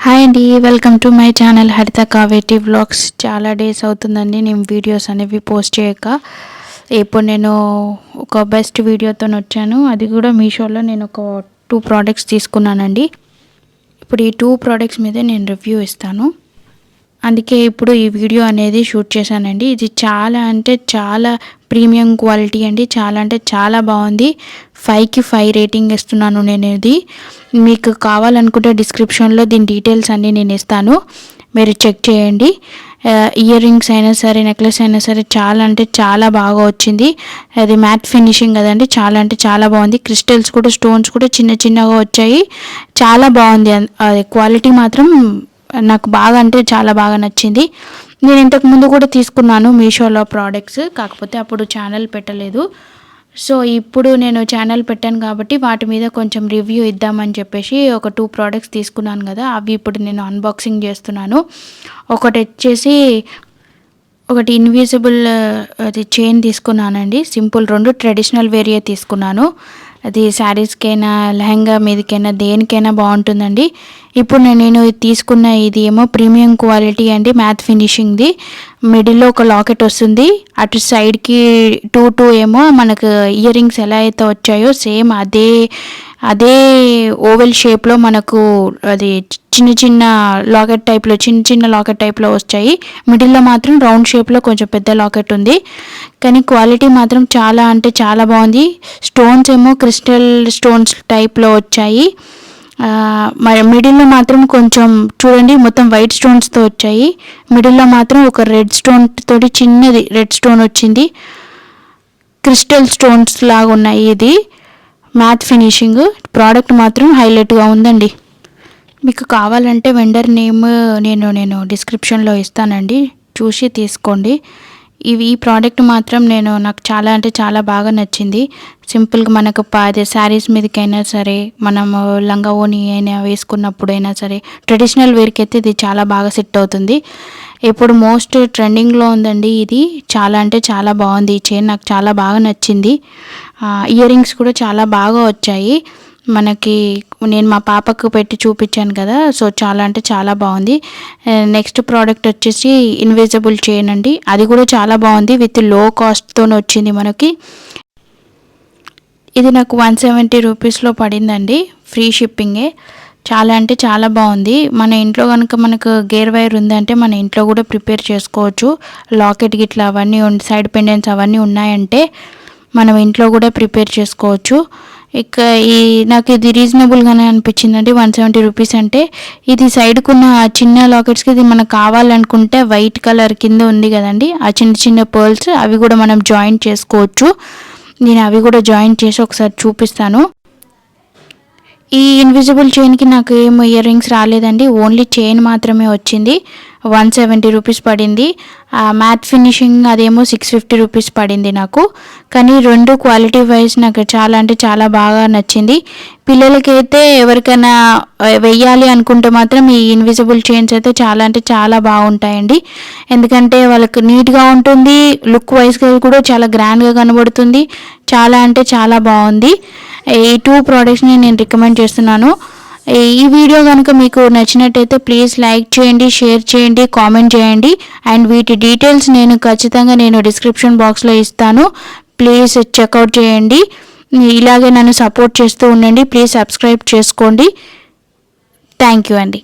Hi అండి, welcome to my channel హరిత Kaveti vlogs. చాలా డేస్ అవుతుందండి నేను వీడియోస్ అనేవి పోస్ట్ చేయక. ఇప్పుడు నేను ఒక బెస్ట్ వీడియోతో వచ్చాను. అది కూడా మీషోలో నేను ఒక 2 ప్రోడక్ట్స్ తీసుకున్నానండి. ఇప్పుడు ఈ 2 ప్రోడక్ట్స్ మీద నేను రివ్యూ ఇస్తాను. అందుకే ఇప్పుడు ఈ వీడియో అనేది షూట్ చేశానండి. ఇది చాలా అంటే చాలా ప్రీమియం క్వాలిటీ అండి. చాలా అంటే చాలా బాగుంది. 5కి 5 రేటింగ్ ఇస్తున్నాను నేను. ఇది మీకు కావాలనుకుంటే డిస్క్రిప్షన్లో దీని డీటెయిల్స్ అన్నీ నేను ఇస్తాను, మీరు చెక్ చేయండి. ఇయర్ రింగ్స్ అయినా సరే, నెక్లెస్ అయినా సరే చాలా అంటే చాలా బాగా వచ్చింది. అది మ్యాట్ ఫినిషింగ్ కదండి, చాలా అంటే చాలా బాగుంది. క్రిస్టల్స్ కూడా, స్టోన్స్ కూడా చిన్న చిన్నగా వచ్చాయి. చాలా బాగుంది. క్వాలిటీ మాత్రం నాకు బాగా అంటే చాలా బాగా నచ్చింది. నేను ఇంతకు ముందు కూడా తీసుకున్నాను మీషోలో ప్రోడక్ట్స్, కాకపోతే అప్పుడు ఛానల్ పెట్టలేదు. సో ఇప్పుడు నేను ఛానల్ పెట్టాను కాబట్టి వాటి మీద కొంచెం రివ్యూ ఇద్దామని చెప్పేసి ఒక 2 ప్రోడక్ట్స్ తీసుకున్నాను కదా, అవి ఇప్పుడు నేను అన్బాక్సింగ్ చేస్తున్నాను. ఒకటి వచ్చేసి ఒకటి ఇన్విజిబుల్ అది చైన్ తీసుకున్నానండి. సింపుల్ 2 ట్రెడిషనల్ వేరియే తీసుకున్నాను. అది శారీస్కైనా, లెహంగా మీదకైనా, దేనికైనా బాగుంటుందండి. ఇప్పుడు నేను తీసుకున్న ఇది ఏమో ప్రీమియం క్వాలిటీ అండి, మ్యాట్ ఫినిషింగ్ది. మిడిల్లో ఒక లాకెట్ వస్తుంది, అటు సైడ్కి 2 ఏమో మనకు ఇయర్ రింగ్స్ ఎలా అయితే వచ్చాయో సేమ్ అదే ఓవెల్ షేప్లో మనకు అది చిన్న చిన్న లాకెట్ టైప్లో వచ్చాయి. మిడిల్లో మాత్రం రౌండ్ షేప్లో కొంచెం పెద్ద లాకెట్ ఉంది. కానీ క్వాలిటీ మాత్రం చాలా అంటే చాలా బాగుంది. స్టోన్స్ ఏమో క్రిస్టల్ స్టోన్స్ టైప్లో వచ్చాయి. మరి మిడిల్లో మాత్రం కొంచెం చూడండి, మొత్తం వైట్ స్టోన్స్తో వచ్చాయి. మిడిల్లో మాత్రం ఒక రెడ్ స్టోన్ తోటి చిన్నది రెడ్ స్టోన్ వచ్చింది. క్రిస్టల్ స్టోన్స్ లాగా ఉన్నాయి. ఇది మ్యాట్ ఫినిషింగ్ ప్రోడక్ట్ మాత్రం హైలైట్గా ఉందండి. మీకు కావాలంటే వెండర్ నేమ్ నేను డిస్క్రిప్షన్లో ఇస్తానండి, చూసి తీసుకోండి. ఈ ప్రోడక్ట్ మాత్రం నాకు చాలా అంటే చాలా బాగా నచ్చింది. సింపుల్గా మనకు అదే శారీస్ మీదకైనా సరే, మనము లంగా ఓని అయినా వేసుకున్నప్పుడైనా సరే, ట్రెడిషనల్ వేర్కి అయితే ఇది చాలా బాగా సెట్ అవుతుంది. ఇప్పుడు మోస్ట్ ట్రెండింగ్లో ఉందండి ఇది. చాలా అంటే చాలా బాగుంది. ఈ చైన్ నాకు చాలా బాగా నచ్చింది. ఇయర్ రింగ్స్ కూడా చాలా బాగా వచ్చాయి మనకి. నేను మా పాపకు పెట్టి చూపించాను కదా, సో చాలా అంటే చాలా బాగుంది. నెక్స్ట్ ప్రోడక్ట్ వచ్చేసి ఇన్విజిబుల్ చైన్ అండి. అది కూడా చాలా బాగుంది, విత్ లో కాస్ట్తో వచ్చింది మనకి. ఇది నాకు 170 రూపీస్లో పడిందండి, ఫ్రీ షిప్పింగే. చాలా అంటే చాలా బాగుంది. మన ఇంట్లో కనుక మనకు గేర్ వైర్ ఉందంటే మన ఇంట్లో కూడా ప్రిపేర్ చేసుకోవచ్చు. లాకెట్ గిట్లా అవన్నీ సైడ్ పెండెంట్స్ అవన్నీ ఉన్నాయంటే మనం ఇంట్లో కూడా ప్రిపేర్ చేసుకోవచ్చు. ఇక నాకు ఇది రీజనబుల్గానే అనిపించిందండి. 170 రూపీస్ అంటే. ఇది సైడ్కున్న చిన్న లాకెట్స్కి ఇది మనకు కావాలనుకుంటే వైట్ కలర్ కింద ఉంది కదండి, ఆ చిన్న చిన్న పర్ల్స్ అవి కూడా మనం జాయింట్ చేసుకోవచ్చు. నేను అవి కూడా జాయింట్ చేసి ఒకసారి చూపిస్తాను. ఈ ఇన్విజిబుల్ చైన్కి నాకు ఏం ఇయర్ రింగ్స్ రాలేదండి, ఓన్లీ చైన్ మాత్రమే వచ్చింది. 170 రూపీస్ పడింది. మ్యాట్ ఫినిషింగ్ అదేమో 650 రూపీస్ పడింది నాకు. కానీ 2 క్వాలిటీ వైజ్ నాకు చాలా అంటే చాలా బాగా నచ్చింది. పిల్లలకైతే ఎవరికైనా వెయ్యాలి అనుకుంటే మాత్రం ఈ ఇన్విజిబుల్ చైన్స్ అయితే చాలా అంటే చాలా బాగుంటాయండి. ఎందుకంటే వాళ్ళకి నీట్గా ఉంటుంది, లుక్ వైజ్గా కూడా చాలా గ్రాండ్గా కనబడుతుంది. చాలా అంటే చాలా బాగుంది. ఈ 2 ప్రోడక్ట్స్ని నేను రికమెండ్ చేస్తున్నాను. ఈ వీడియో కనుక మీకు నచ్చినట్టయితే ప్లీజ్ లైక్ చేయండి, షేర్ చేయండి, కామెంట్ చేయండి. అండ్ వీటి డీటెయిల్స్ నేను ఖచ్చితంగా డిస్క్రిప్షన్ బాక్స్లో ఇస్తాను, ప్లీజ్ చెక్అవుట్ చేయండి. ఇలాగే నన్ను సపోర్ట్ చేస్తూ ఉండండి. ప్లీజ్ సబ్స్క్రైబ్ చేసుకోండి. థ్యాంక్ యూ అండి.